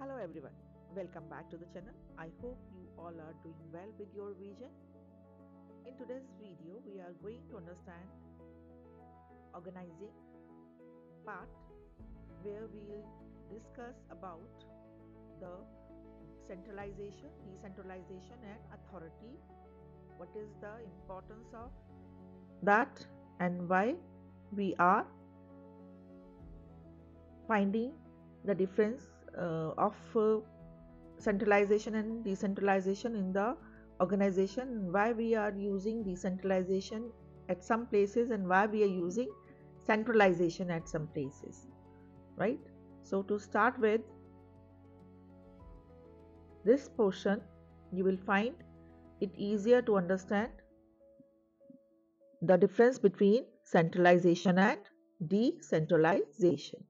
Hello everyone, welcome back to the channel. I hope you all are doing well with your vision. In today's video, we are going to understand organizing part where we'll discuss about the centralization, decentralization and authority. What is the importance of that and why we are finding the difference of centralization and decentralization in the organization, why we are using decentralization at some places and why we are using centralization at some places, right? So to start with this portion, you will find it easier to understand the difference between centralization and decentralization.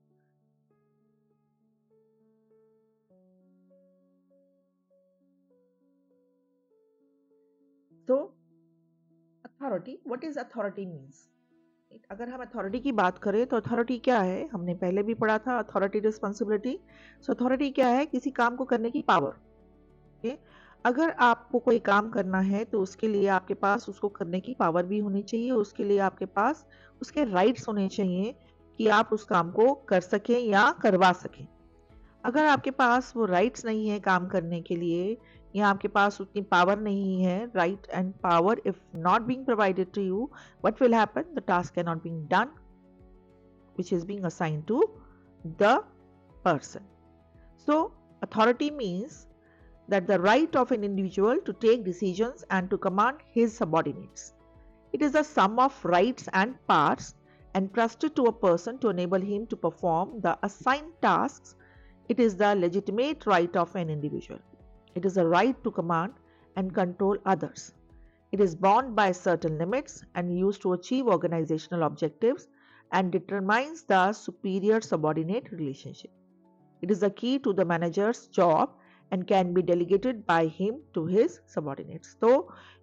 So authority, what is authority means? अगर हम authority की बात करें तो authority क्या है, हमने पहले भी पढ़ा था अथॉरिटी रिस्पॉन्सिबिलिटी। सो अथॉरिटी क्या है? किसी काम को करने की पावर। ओके, अगर आपको कोई काम करना है तो उसके लिए आपके पास उसको करने की पावर भी होनी चाहिए, उसके लिए आपके पास उसके राइट्स होने चाहिए कि आप उस काम को कर सकें या करवा सकें। अगर आपके पास वो राइट्स नहीं है काम करने के लिए या आपके पास उतनी पावर नहीं है, right and power if not being provided to you, what will happen? The task can not being done which is being assigned to the person. So authority means that the right of an individual to take decisions and to command his subordinates. It is the sum of rights and powers entrusted to a person to enable him to perform the assigned tasks. It is the legitimate right of an individual. It is a right to command and control others. It is bound by certain limits and used to achieve organizational objectives and determines the superior subordinate relationship. It is the key to the manager's job and can be delegated by him to his subordinates. तो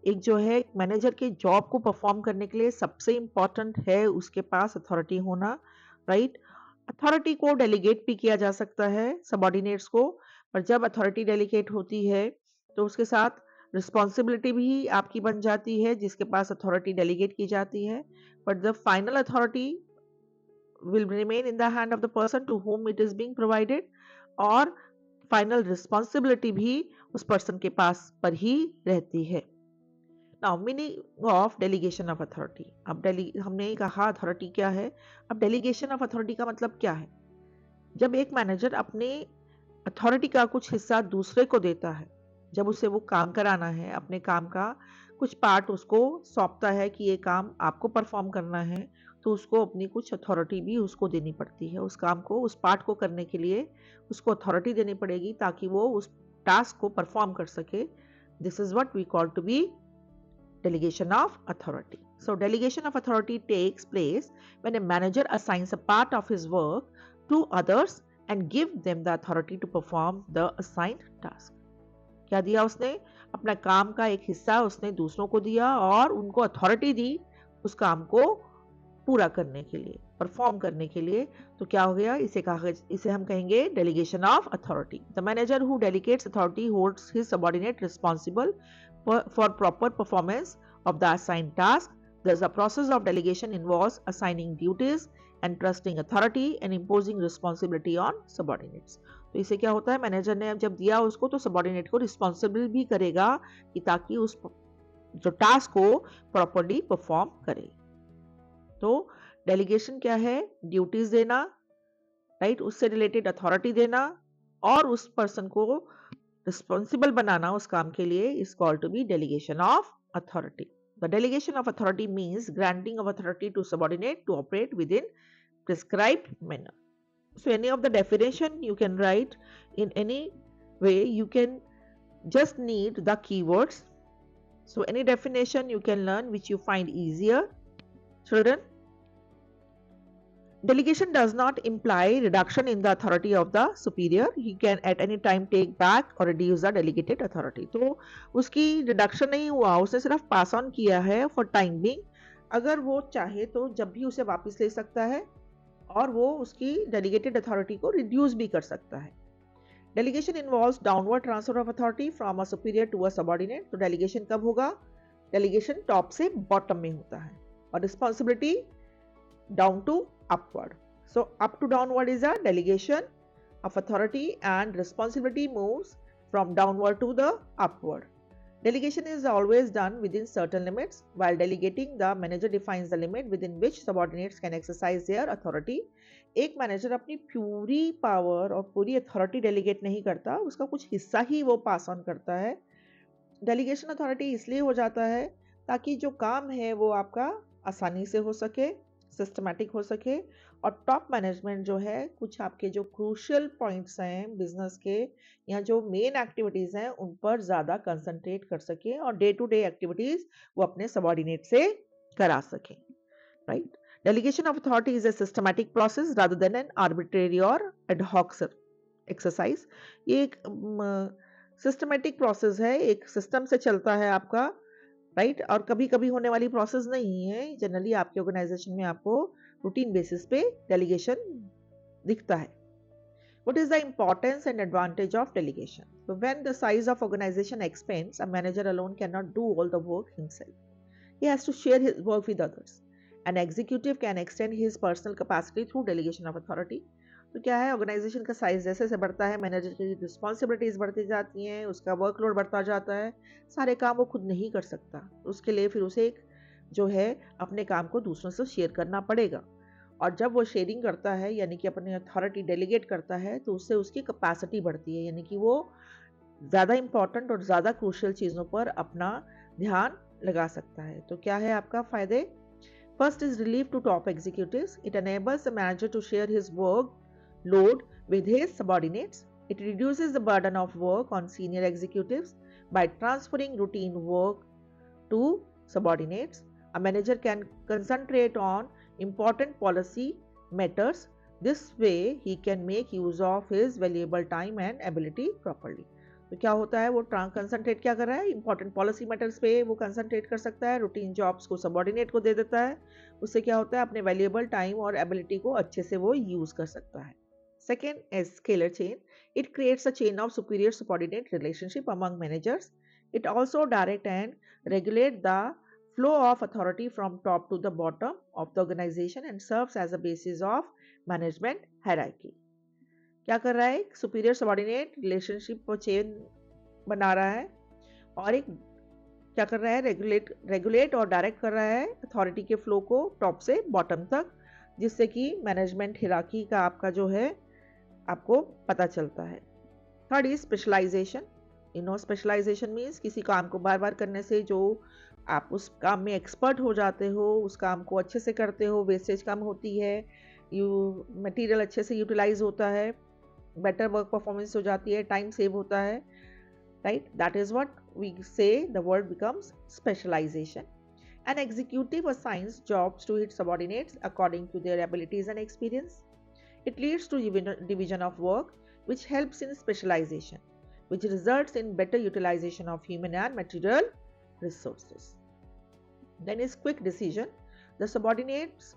एक जो है manager के job को perform करने के लिए सबसे इम्पॉर्टेंट है उसके पास अथॉरिटी होना, राइट? अथॉरिटी को डेलीगेट भी किया जा सकता है सबॉर्डिनेट्स को, पर जब अथॉरिटी डेलीगेट होती है तो उसके साथ रिस्पॉन्सिबिलिटी भी आपकी बन जाती है जिसके पास अथॉरिटी डेलीगेट की जाती है, but the final authority will remain in the hand of the person to whom it is being provided और फाइनल रिस्पॉन्सिबिलिटी भी उस पर्सन के पास पर ही रहती है। Now meaning of delegation of authority. अब हमने कहा अथॉरिटी क्या है, अब डेलीगेशन ऑफ अथॉरिटी का मतलब क्या है? जब एक मैनेजर अपने अथॉरिटी का कुछ हिस्सा दूसरे को देता है, जब उसे वो काम कराना है, अपने काम का कुछ पार्ट उसको सौंपता है कि ये काम आपको परफॉर्म करना है, तो उसको अपनी कुछ अथॉरिटी भी उसको देनी पड़ती है। उस काम को, उस पार्ट को करने के लिए उसको अथॉरिटी देनी पड़ेगी ताकि वो उस टास्क को परफॉर्म कर सके। This is what we call to be delegation of authority. So delegation of authority takes place when a manager assigns a part of his work to others and give them the authority to perform the assigned task. क्या दिया उसने? अपना काम का एक हिस्सा उसने दूसरों को दिया और उनको अथॉरिटी दी उस काम को पूरा करने के लिए, परफॉर्म करने के लिए। तो क्या हो गया? इसे हम कहेंगे delegation of authority. The manager who delegates authority holds his subordinate responsible for proper performance of the assigned task. Thus, the process of delegation involves assigning duties, entrusting authority and imposing responsibility on subordinates. तो इसे क्या होता है? Manager ने जब दिया उसको तो सबॉर्डिनेट को रिस्पॉन्सिबल भी करेगा कि ताकि उस जो टास्क को प्रॉपरली परफॉर्म करे। तो डेलीगेशन क्या है? ड्यूटीज देना, राइट, उससे रिलेटेड अथॉरिटी देना और उस पर्सन को रिस्पॉन्सिबल बनाना उस काम के लिए is called to be delegation of authority. The delegation of authority means granting of authority to subordinate to operate within prescribed manner. So any of the definition you can write in any way, you can just need the keywords. So any definition you can learn which you find easier. Children, delegation does not imply reduction in the authority of the superior. He can at any time take back or reduce the delegated authority. तो उसकी reduction नहीं हुआ, उसने सिर्फ pass on किया है for time being. अगर वो चाहे तो जब भी उसे वापस ले सकता है और वो उसकी डेलीगेटेड अथॉरिटी को रिड्यूस भी कर सकता है। Delegation involves downward transfer of authority from a superior to a subordinate. तो डेलीगेशन कब होगा? डेलीगेशन टॉप से बॉटम में होता है, और responsibility down to upward. So up to downward is a delegation of authority, and responsibility moves from downward to the upward. Delegation is always done within certain limits. While delegating, the manager defines the limit within which subordinates can exercise their authority. एक manager अपनी पूरी power और पूरी authority delegate नहीं करता, उसका कुछ हिस्सा ही वो पास ऑन करता है। डेलीगेशन अथॉरिटी इसलिए हो जाता है ताकि जो काम है वो आपका आसानी से हो सके, सिस्टमैटिक हो सके, और टॉप मैनेजमेंट जो है कुछ आपके जो क्रूशियल पॉइंट्स हैं बिजनेस के या जो मेन एक्टिविटीज़ हैं उन पर ज़्यादा कंसंट्रेट कर सके और डे टू डे एक्टिविटीज़ वो अपने सबॉर्डिनेट से करा सकें, right. Delegation of authority is a systematic process rather than an arbitrary और एड हॉक एक्सरसाइज। ये एक सिस्टमैटिक प्रोसेस है, एक सिस्टम से चलता है आपका, राइट, और कभी कभी होने वाली प्रोसेस नहीं है। जनरली आपके ऑर्गेनाइजेशन में आपको रूटीन बेसिस पे डेलीगेशन दिखता है। What is the importance and advantage of delegation? So when the size of organization expands, a manager alone cannot do all the work himself. He has to share his work with others. An executive can extend his personal capacity through delegation of authority. तो क्या है, organisation का size जैसे जैसे बढ़ता है, manager की responsibilities बढ़ती जाती हैं, उसका वर्कलोड बढ़ता जाता है, सारे काम वो खुद नहीं कर सकता, उसके लिए फिर उसे एक जो है अपने काम को दूसरों से शेयर करना पड़ेगा। और जब वो शेयरिंग करता है यानी कि अपनी अथॉरिटी डेलीगेट करता है तो उससे उसकी कैपेसिटी बढ़ती है, यानी कि वो ज़्यादा इंपॉर्टेंट और ज़्यादा क्रूशियल चीज़ों पर अपना ध्यान लगा सकता है। तो क्या है आपका फ़ायदे? First is relief to top executives. It enables the manager to share his work load with his subordinates. It reduces the burden of work on senior executives by transferring routine work to subordinates. A manager can concentrate on important policy matters. This way he can make use of his valuable time and ability properly. तो क्या होता है, वो concentrate क्या कर रहा है, important policy matters पे वो कंसंट्रेट कर सकता है, रूटीन जॉब्स को सबऑर्डिनेट को दे देता है, उससे क्या होता है अपने वैल्यूएबल टाइम और एबिलिटी को अच्छे से वो यूज कर सकता है। Second is scalar chain. It creates a chain of superior subordinate relationship among managers. It also direct and regulate the flow of authority from top to the bottom of the organization and serves as a basis of management hierarchy. क्या कर रहा है, superior subordinate relationship को chain बना रहा है, और एक क्या कर रहा है, रेगुलेट और डायरेक्ट कर रहा है अथॉरिटी के फ्लो को टॉप से बॉटम तक, जिससे कि मैनेजमेंट हिराकी का आपका जो है आपको पता चलता है। Third is specialisation. Specialisation means किसी काम को बार बार करने से जो आप उस काम में एक्सपर्ट हो जाते हो, उस काम को अच्छे से करते हो, वेस्टेज कम होती है, मटेरियल अच्छे से यूटिलाइज होता है, बेटर वर्क परफॉर्मेंस हो जाती है, टाइम सेव होता है, right. That is what we say the word becomes specialisation. An executive assigns jobs to its subordinates according to their abilities and experience. It leads to division of work, which helps in specialization, which results in better utilization of human and material resources. Then is quick decision. The subordinates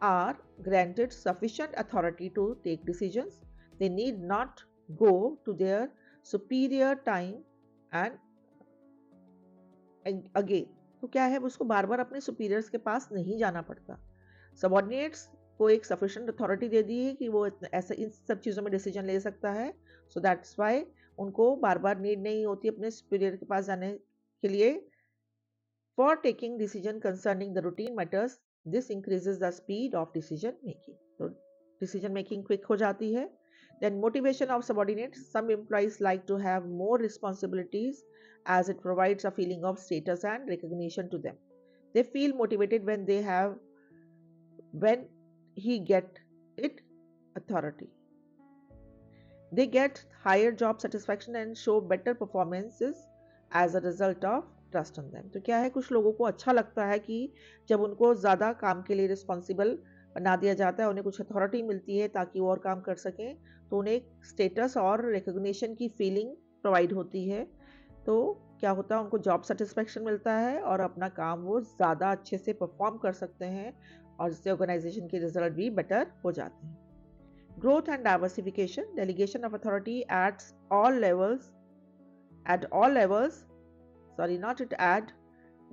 are granted sufficient authority to take decisions. They need not go to their superior time and again. तो क्या है, उसको बार बार अपने superiors के पास नहीं जाना पड़ता। Subordinates को एक सफिशिएंट अथॉरिटी दे दी है कि वो ऐसे इन सब चीज़ों में डिसीजन ले सकता है। सो दैट्स वाई उनको बार बार नीड नहीं होती अपने सुपीरियर के पास जाने के लिए। For taking decision concerning the routine matters, this increases the speed of decision making. तो डिसीजन मेकिंग क्विक हो जाती है। Then motivation of subordinates. Some employees like to have more responsibilities as it provides a feeling of status and recognition to them. They feel motivated when he get it authority. They get higher job satisfaction and show better performances as a result of trust on them. तो क्या है, कुछ लोगों को अच्छा लगता है कि जब उनको ज़्यादा काम के लिए रिस्पॉन्सिबल बना दिया जाता है, उन्हें कुछ अथॉरिटी मिलती है ताकि वो और काम कर सकें, तो उन्हें स्टेटस और रिकग्निशन की फीलिंग प्रोवाइड होती है। तो क्या होता है, उनको जॉब सेटिस्फेक्शन मिलता है और अपना काम वो ज़्यादा अच्छे से परफॉर्म कर सकते हैं और इससे ऑर्गेनाइजेशन के रिजल्ट भी बेटर हो जाते हैं। growth and diversification, delegation of authority at all levels,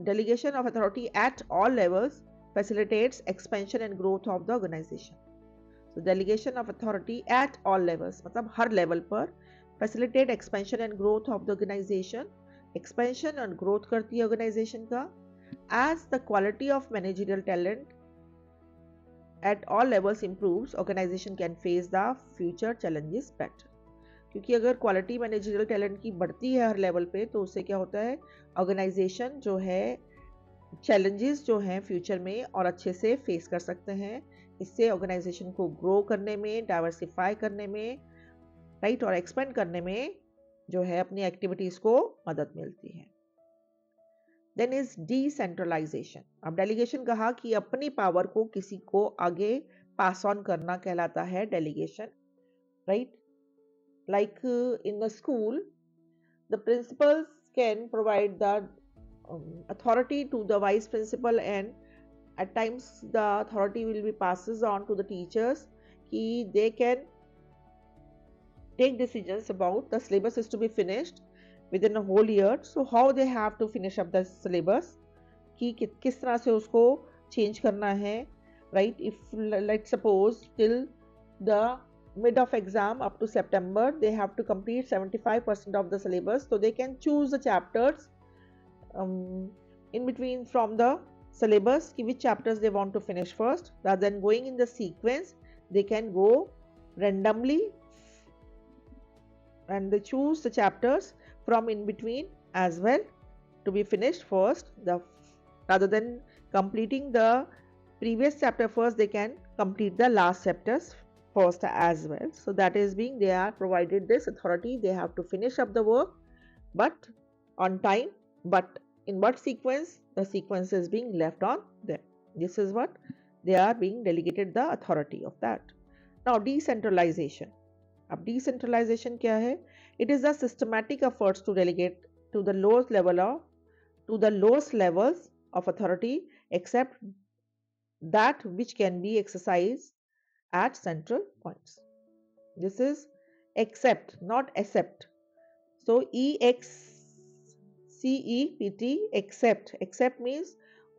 delegation of authority at all levels facilitates expansion and growth of the organization. So delegation of authority at all levels, मतलब हर level पर facilitate expansion and growth of the organization, expansion and growth करती है organization का. As the quality of managerial talent at all levels improves, organization can face the future challenges better. क्योंकि अगर quality managerial talent की बढ़ती है हर level पे तो उससे क्या होता है, ऑर्गेनाइजेशन जो है चैलेंजेस जो हैं फ्यूचर में और अच्छे से फेस कर सकते हैं. इससे ऑर्गेनाइजेशन को ग्रो करने में, डाइवर्सिफाई करने में, राइट, और एक्सपेंड करने में जो है अपनी एक्टिविटीज को मदद मिलती है. Then is decentralisation. अब डेलीगेशन कहा कि अपनी पावर को किसी को आगे पास ऑन करना कहलाता है delegation, right. Like in the school, the principals can provide the authority to the vice principal, and at times the authority will be passes on to the teachers कि they can take decisions about the syllabus is to be finished within a whole year. So how they have to finish up the syllabus, कि किस तरह से उसको change करना है, right. If let's suppose till the mid of exam up to September they have to complete 75% of the syllabus, so they can choose the chapters in between from the syllabus, which chapters they want to finish first. Rather than going in the sequence, they can go randomly and they choose the chapters from in between as well to be finished first. Rather than completing the previous chapter first, they can complete the last chapters first as well. So that is being they are provided this authority. They have to finish up the work but on time, but in what sequence, the sequence is being left on them. This is what they are being delegated the authority of that. Now decentralization. अब decentralization क्या है? It is the systematic efforts to delegate to the lowest levels of authority except that which can be exercised at central points. This is except, not accept. So EXCEPT, except. Except means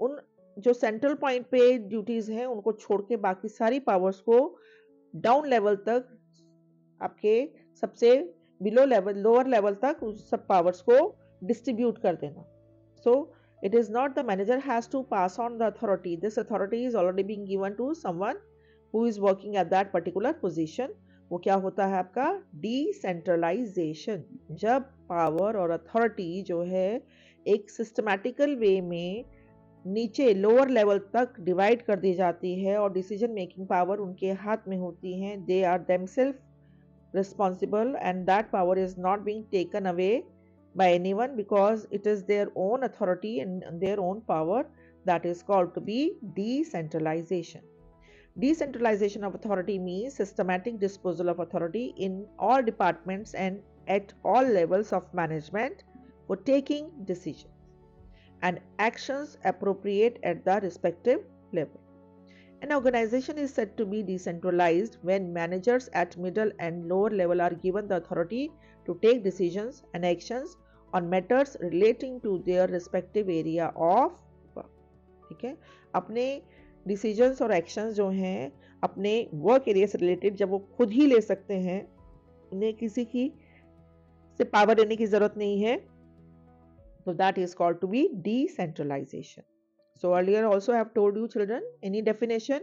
उन जो central point पे duties हैं उनको छोड़ के बाकी सारी powers को डाउन लेवल तक, आपके सबसे बिलो लेवल, लोअर लेवल तक उस सब पावर्स को डिस्ट्रीब्यूट कर देना. So it is not the manager has to pass on the authority. This authority is already being given to someone who is working at that particular position. वो क्या होता है आपका डिसेंट्रलाइजेशन. जब पावर और अथॉरिटी जो है एक सिस्टमैटिकल वे में नीचे लोअर लेवल तक डिवाइड कर दी जाती है और डिसीजन मेकिंग पावर उनके हाथ में होती है. They are themselves responsible and that power is not being taken away by anyone because it is their own authority and their own power. That is called to be decentralization. Decentralization of authority means systematic disposal of authority in all departments and at all levels of management for taking decisions and actions appropriate at the respective level. An organization is said to be decentralized when managers at middle and lower level are given the authority to take decisions and actions on matters relating to their respective area of work. ठीक है, अपने decisions और actions जो हैं अपने work area से related जब वो खुद ही ले सकते हैं, उन्हें किसी की से पावर देने की जरूरत नहीं है, तो that is called to be decentralization. So earlier also I have told you children, any definition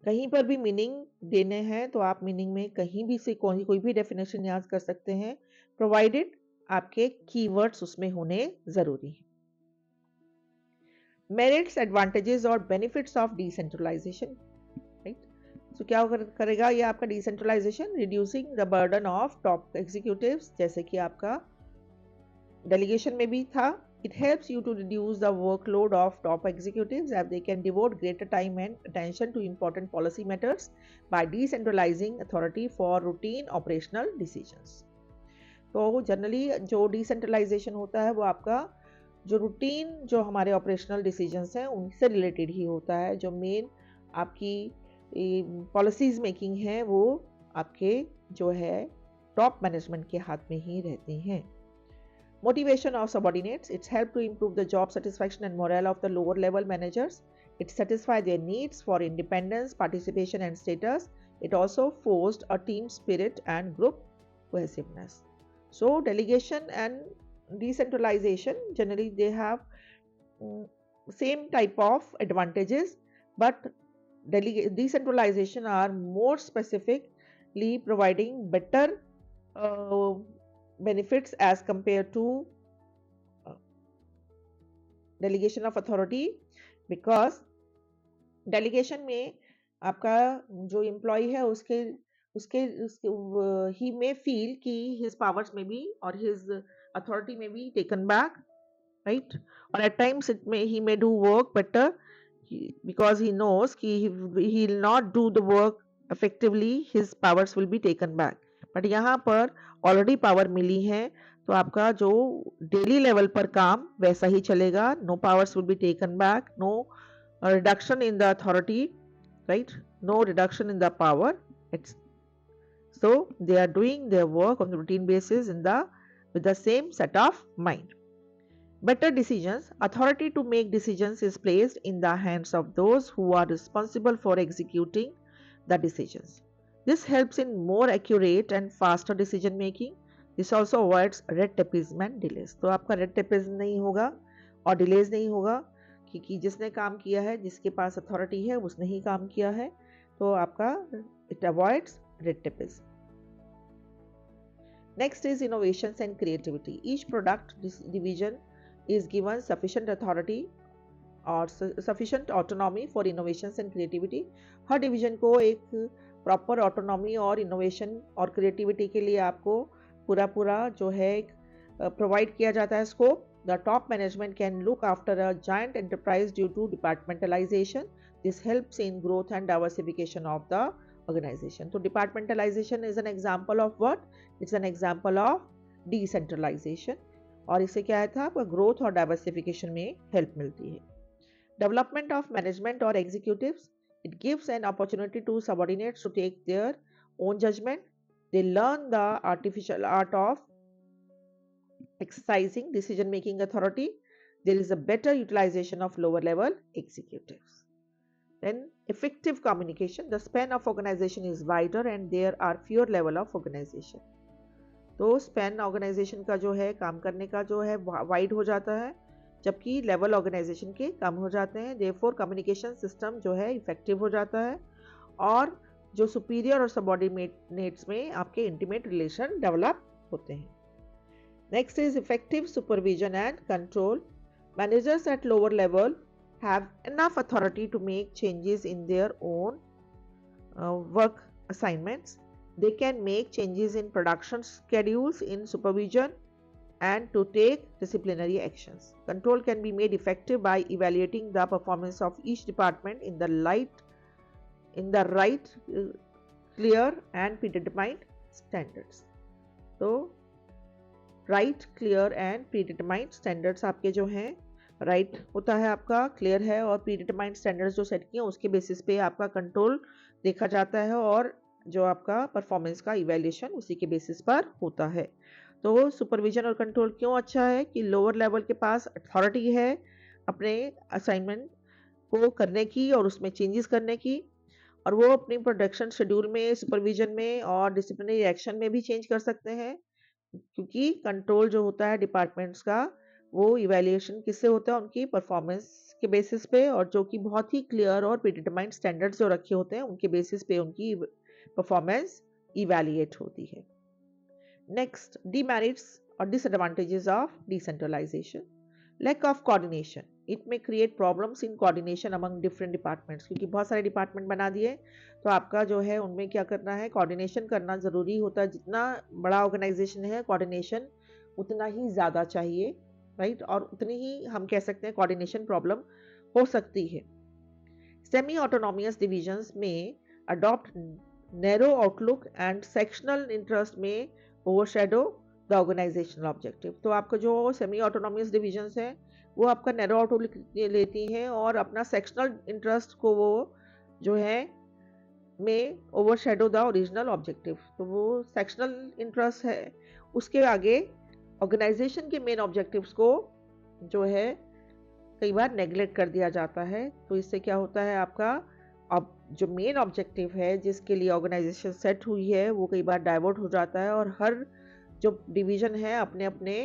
कहीं पर भी मीनिंग देने हैं तो आप मीनिंग में कहीं भी से कोई भी डेफिनेशन याद कर सकते हैं, प्रोवाइडेड आपके कीवर्ड्स उसमें होने जरूरी है. मेरिट्स, एडवांटेजेस और benefits of decentralisation, right. So क्या करेगा ये आपका decentralisation? Reducing the burden of top executives, जैसे कि आपका डेलीगेशन में भी था. It helps you to reduce the workload of top executives as they can devote greater time and attention to important policy matters by decentralizing authority for routine operational decisions. तो generally जो decentralisation होता है वो आपका जो routine जो हमारे operational decisions हैं उनसे रिलेटेड ही होता है. जो मेन आपकी पॉलिसीज मेकिंग है वो आपके जो है टॉप मैनेजमेंट के हाथ में ही रहती हैं. Motivation of subordinates, it's helped to improve the job satisfaction and morale of the lower level managers. It satisfies their needs for independence, participation and status. It also forced a team spirit and group cohesiveness. So delegation and decentralization, generally they have same type of advantages, but decentralization are more specifically providing better benefits as compared to delegation of authority, because delegation में आपका जो employ है उसके उसके he may feel कि his powers may be or his authority may be taken back, right? Or at times he may do work better because he knows कि he will not do the work effectively, his powers will be taken back. But यहाँ पर already power मिली है तो आपका जो daily level पर काम वैसा ही चलेगा. No powers will be taken back, no reduction in the authority, right, no reduction in the power. It's so they are doing their work on a routine basis with the same set of mind. Better decisions. Authority to make decisions is placed in the hands of those who are responsible for executing the decisions. This helps in more accurate and faster decision making. This also avoids red tapeism and delays. तो आपका red tapeism नहीं होगा और delays नहीं होगा क्योंकि जिसने काम किया है, जिसके पास authority है, उसने ही काम किया है, तो आपका it avoids red tapeism. Next is innovations and creativity. Each product division is given sufficient authority और sufficient autonomy for innovations and creativity. Her division को एक प्रॉपर ऑटोनॉमी और इनोवेशन और क्रिएटिविटी के लिए आपको पूरा जो है प्रोवाइड किया जाता है scope. The top management can look after a giant enterprise due to departmentalisation. This helps in growth and diversification of the organisation. तो departmentalisation is an example of what? It's an example of decentralisation. और इससे क्या है था, growth और diversification में help मिलती है. Development of management or executives, it gives an opportunity to subordinates to take their own judgment. They learn the artificial art of exercising decision making authority. There is a better utilization of lower level executives. Then effective communication. The span of organization is wider and there are fewer level of organization. तो span organisation का जो है काम करने का जो है wide हो जाता है, जबकि लेवल ऑर्गेनाइजेशन के कम हो जाते हैं. देयरफॉर कम्युनिकेशन सिस्टम जो है इफेक्टिव हो जाता है और जो सुपीरियर और सबऑर्डिनेट्स में आपके इंटीमेट रिलेशन डेवलप होते हैं. Next is effective supervision and control. Managers at lower level have enough authority to make changes in their own work assignments. They can make changes in production schedules in supervision and to take disciplinary actions. Control can be made effective by evaluating the performance of each department in the right, clear and predetermined standards. तो right, clear and predetermined standards आपके जो हैं, right होता है आपका, clear है, और predetermined standards जो सेट किए उसके बेसिस पे आपका कंट्रोल देखा जाता है और जो आपका परफॉर्मेंस का इवैल्यूएशन उसी के बेसिस पर होता है. तो सुपरविजन और कंट्रोल क्यों अच्छा है कि लोअर लेवल के पास अथॉरिटी है अपने असाइनमेंट को करने की और उसमें चेंजेस करने की, और वो अपनी प्रोडक्शन शेड्यूल में, सुपरविजन में और डिसिप्लिनरी एक्शन में भी चेंज कर सकते हैं, क्योंकि कंट्रोल जो होता है डिपार्टमेंट्स का वो इवैल्यूएशन किससे होता है, उनकी परफॉर्मेंस के बेसिस पे, और जो कि बहुत ही क्लियर और प्रीडिटरमाइंड स्टैंडर्ड्स जो रखे होते हैं उनके बेसिस पे उनकी परफॉर्मेंस इवैल्यूएट होती है. नेक्स्ट, डीमेरिट्स और disadvantages of decentralisation. Lack of coordination. It may create problems in coordination among different departments, क्योंकि बहुत सारे डिपार्टमेंट बना दिए तो आपका जो है उनमें क्या करना है, कोऑर्डिनेशन करना ज़रूरी होता है. जितना बड़ा ऑर्गेनाइजेशन है कोऑर्डिनेशन उतना ही ज़्यादा चाहिए, राइट, और उतनी ही हम कह सकते हैं कोऑर्डिनेशन प्रॉब्लम हो सकती है. सेमी ऑटोनॉमियस डिविजन्स में adopt narrow outlook and sectional interest में ओवरशैडो द ऑर्गेनाइजेशनल ऑब्जेक्टिव. तो आपका जो सेमी ऑटोनॉमियस डिविजन्स हैं वो आपका नैरो आउटलुक लेती हैं और अपना सेक्शनल इंटरेस्ट को वो जो है में ओवरशैडो द ओरिजिनल ऑब्जेक्टिव, तो वो सेक्शनल इंटरेस्ट है, उसके आगे ऑर्गेनाइजेशन के मेन ऑब्जेक्टिव्स को जो है कई बार नेग्लेक्ट कर दिया जाता है। तो इससे क्या होता है, आपका अब जो मेन ऑब्जेक्टिव है जिसके लिए ऑर्गेनाइजेशन सेट हुई है वो कई बार डाइवर्ट हो जाता है और हर जो डिवीजन है अपने अपने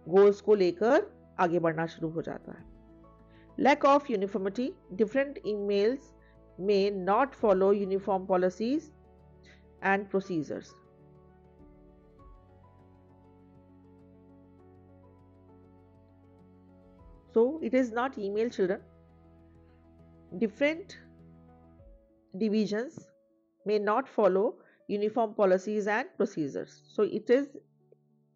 गोल्स को लेकर आगे बढ़ना शुरू हो जाता है। Lack of uniformity, different emails may not follow uniform policies and procedures. So it is not email, children. Different divisions may not follow uniform policies and procedures. So it is,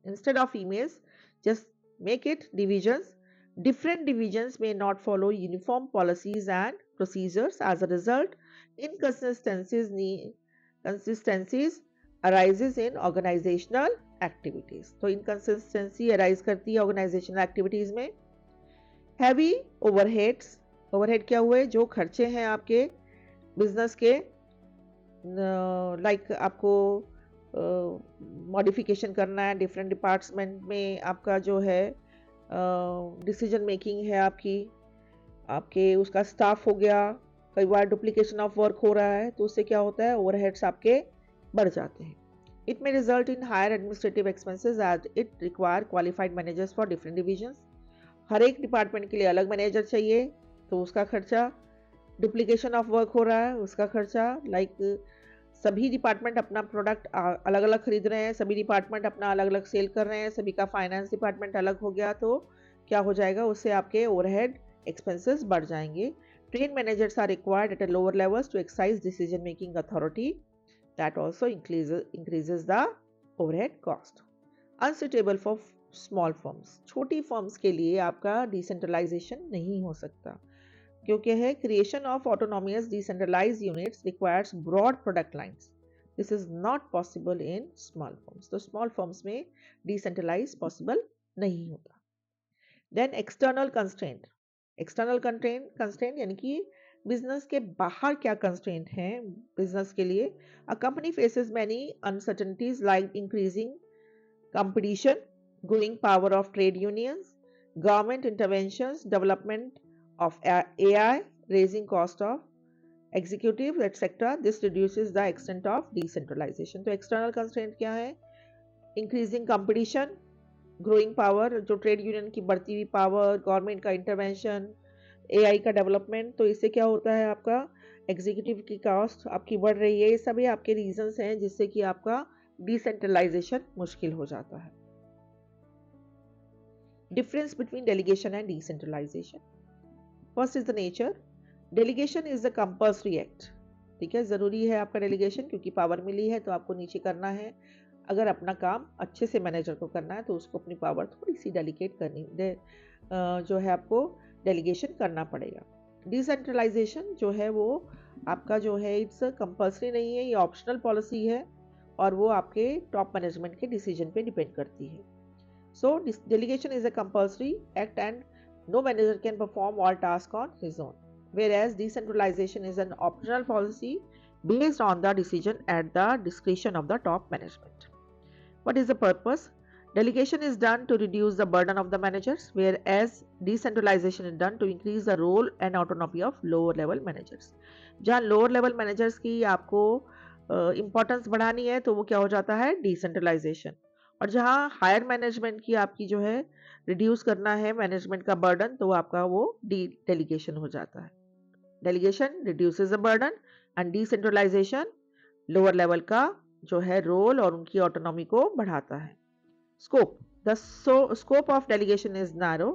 instead of emails, just make it divisions. Different divisions may not follow uniform policies and procedures. As a result, consistencies arises in organizational activities. तो inconsistency arise करती है organizational activities में। Heavy overheads, overhead क्या हुए, जो खर्चे हैं आपके बिजनेस के, लाइक आपको मॉडिफिकेशन करना है डिफरेंट डिपार्टमेंट में, आपका जो है डिसीजन मेकिंग है आपकी, आपके उसका स्टाफ हो गया, कई बार डुप्लीकेशन ऑफ वर्क हो रहा है, तो उससे क्या होता है, ओवरहेड्स आपके बढ़ जाते हैं। It may result in higher administrative expenses as it require qualified managers for different divisions. हर एक डिपार्टमेंट के लिए अलग मैनेजर चाहिए, तो उसका खर्चा, डुप्लीकेशन ऑफ वर्क हो रहा है उसका खर्चा, लाइक सभी डिपार्टमेंट अपना प्रोडक्ट अलग अलग खरीद रहे हैं, सभी डिपार्टमेंट अपना अलग अलग सेल कर रहे हैं, सभी का फाइनेंस डिपार्टमेंट अलग हो गया, तो क्या हो जाएगा, उससे आपके ओवरहेड एक्सपेंसेस बढ़ जाएंगे। Trained managers are required at a lower levels to exercise decision making authority, that also increases the overhead cost. Unsuitable for small firms, छोटी फर्म्स के लिए आपका डिसेंट्रलाइजेशन नहीं हो सकता, क्योंकि है creation of autonomous decentralised units requires broad product lines, this is not possible in small firms. तो स्मॉल फर्म्स में डिसेंट्रलाइज पॉसिबल नहीं होता। Then external constraint, external constraint यानी कि बिजनेस के बाहर क्या कंस्ट्रेंट हैं बिजनेस के लिए। A company faces many uncertainties like increasing competition, growing power of trade unions, government interventions, development of AI, raising cost of executives, etc. This reduces the extent of decentralization. तो external constraint क्या है? Increasing competition, growing power, जो trade union की बढ़ती हुई power, government का intervention, AI का development, तो इससे क्या होता है, आपका executive की cost आपकी बढ़ रही है। ये सभी आपके reasons हैं जिससे कि आपका decentralization मुश्किल हो जाता है। Difference between delegation and decentralization. First is the nature. Delegation is a compulsory act. ठीक है, ज़रूरी है आपका डेलीगेशन, क्योंकि पावर मिली है तो आपको नीचे करना है। अगर अपना काम अच्छे से मैनेजर को करना है तो उसको अपनी पावर थोड़ी सी डेलीकेट जो है आपको डेलीगेशन करना पड़ेगा। डिसेंट्रलाइजेशन जो है वो आपका जो है इट्स कंपल्सरी नहीं है, ये ऑप्शनल पॉलिसी है और वो आपके टॉप मैनेजमेंट के डिसीजन पे डिपेंड करती है। So delegation is a compulsory act and no manager can perform all tasks on his own, whereas decentralization is an optional policy based on the decision at the discretion of the top management. What is the purpose? Delegation is done to reduce the burden of the managers, whereas decentralization is done to increase the role and autonomy of lower level managers. जहाँ lower level managers की आपको importance बढ़ानी है तो वो क्या हो जाता है, decentralization। और जहाँ हायर मैनेजमेंट की आपकी जो है रिड्यूस करना है मैनेजमेंट का बर्डन, तो आपका वो डेलीगेशन हो जाता है। Delegation reduces the burden and decentralisation lower level का जो है रोल और उनकी ऑटोनॉमी को बढ़ाता है। Scope, the scope of delegation is narrow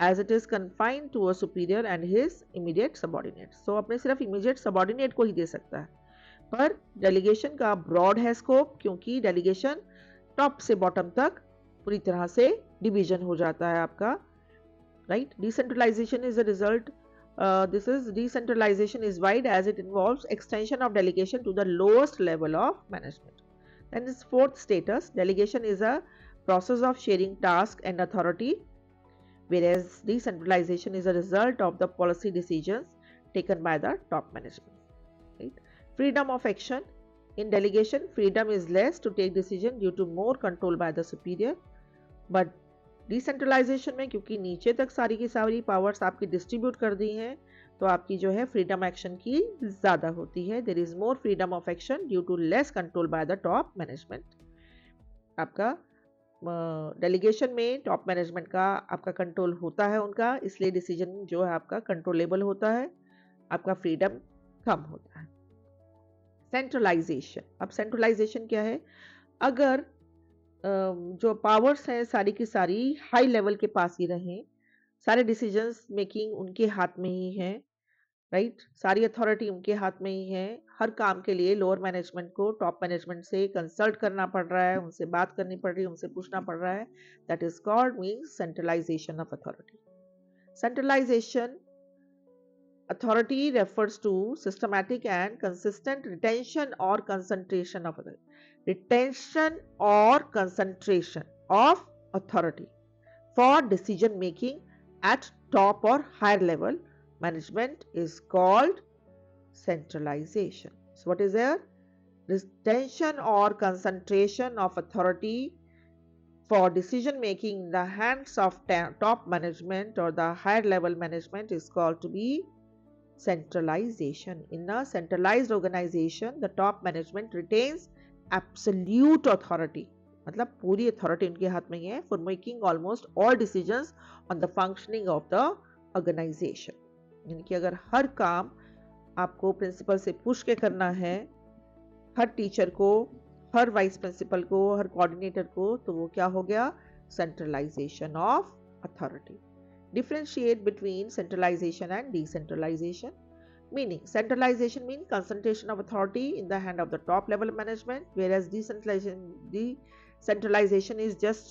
as it is confined to a superior and his immediate subordinate. So अपने सिर्फ इमीडिएट सबॉर्डिनेट को ही दे सकता है, पर डेलीगेशन का ब्रॉड है स्कोप, क्योंकि डेलीगेशन टॉप से बॉटम तक पूरी तरह से डिवीजन हो जाता है आपका, right. Decentralisation is a result, this is decentralization is wide as it involves extension of delegation to the lowest level of management. Then this fourth status, delegation is a process of sharing task and authority, whereas decentralization is a result of the policy decisions taken by the top management, right. Freedom of action. In delegation, freedom is less to take decision due to more control by the superior. But decentralisation में क्योंकि नीचे तक सारी की सारी powers आपकी distribute कर दी हैं, तो आपकी जो है फ्रीडम एक्शन की ज़्यादा होती है. There is more freedom of action due to less control by the top management. आपका डेलीगेशन में टॉप मैनेजमेंट का आपका कंट्रोल होता है उनका, इसलिए डिसीजन जो है आपका कंट्रोलेबल होता है, आपका फ्रीडम कम होता है. सेंट्रलाइजेशन. अब सेंट्रलाइजेशन क्या है? अगर जो पावर्स हैं सारी की सारी हाई लेवल के पास ही रहें, सारे डिसीजंस मेकिंग उनके हाथ में ही है, राइट? सारी अथॉरिटी उनके हाथ में ही है. हर काम के लिए लोअर मैनेजमेंट को टॉप मैनेजमेंट से कंसल्ट करना पड़ रहा है, उनसे बात करनी पड़ रही है, उनसे पूछना पड़ रहा है. That is called means centralisation of authority. Centralisation authority refers to systematic and consistent retention or concentration of authority for decision making at top or higher level management is called centralization. So what is there? Retention or concentration of authority for decision making in the hands of top management or the higher level management is called to be centralization. In a centralized organization, the top management retains absolute authority. मतलब पूरी authority उनके हाथ में ही है for making almost all decisions on the functioning of the organization. यानी कि अगर हर काम आपको प्रिंसिपल से पूछ के करना है, हर टीचर को, हर वाइस प्रिंसिपल को, हर कोऑर्डिनेटर को, तो वो क्या हो गया? Centralisation of authority. Differentiate between centralization and decentralization. Meaning, centralization means concentration of authority in the hand of the top level management, whereas decentralization is just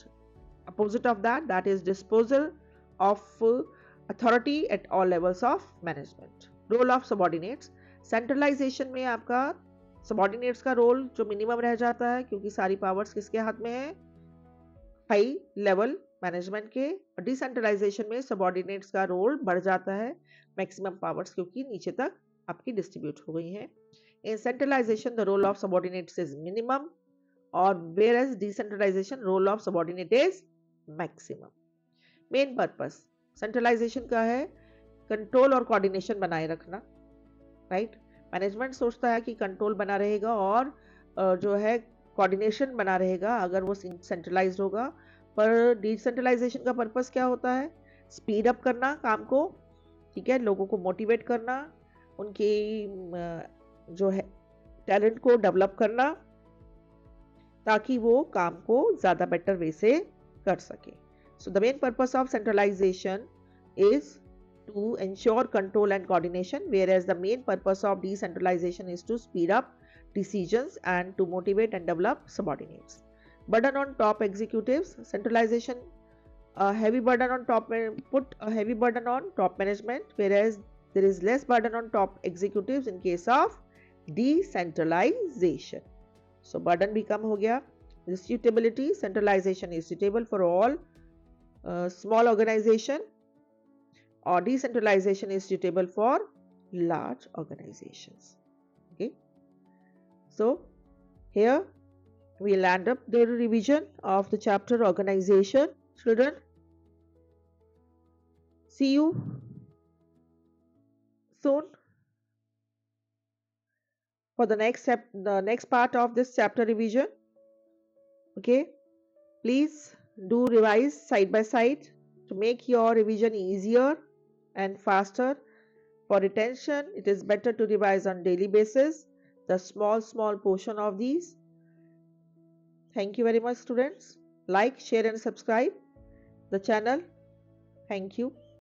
opposite of that. That is disposal of authority at all levels of management. Role of subordinates. Centralization में आपका subordinates का role जो minimum रह जाता है, क्योंकि सारी powers किसके हाथ में है? हाई लेवल मैनेजमेंट के. डिसेंट्रलाइजेशन में सबऑर्डिनेट्स का रोल बढ़ जाता है, मैक्सिमम पावर्स क्योंकि नीचे तक आपकी डिस्ट्रीब्यूट हो गई हैं. In centralization the role of subordinates is minimum और whereas decentralization role of subordinate is maximum. Main purpose centralization का है कंट्रोल और कोऑर्डिनेशन बनाए रखना, राइट? मैनेजमेंट सोचता है कि कंट्रोल बना रहेगा और जो है कोऑर्डिनेशन बना रहेगा अगर वो सेंट्रलाइज्ड होगा. पर डिसेंट्रलाइजेशन का पर्पस क्या होता है? स्पीड अप करना काम को, ठीक है, लोगों को मोटिवेट करना, उनकी जो है टैलेंट को डेवलप करना, ताकि वो काम को ज़्यादा बेटर वे से कर सके. So the main purpose of centralisation is to ensure control and coordination, whereas the main purpose of decentralization is to speed up decisions and to motivate and develop subordinates. Burden on top executives. Centralization, a heavy burden on top, put a heavy burden on top management, whereas there is less burden on top executives in case of decentralization. So burden भी कम हो गया. Suitability. Centralization is suitable for all small organization, or decentralization is suitable for large organizations. Okay, so here we land up the revision of the chapter organization. Children, see you soon for the next part of this chapter revision. Okay, please do revise side by side to make your revision easier and faster. For retention, it is better to revise on daily basis the small portion of these. Thank you very much, students. Like, share and subscribe the channel. Thank you.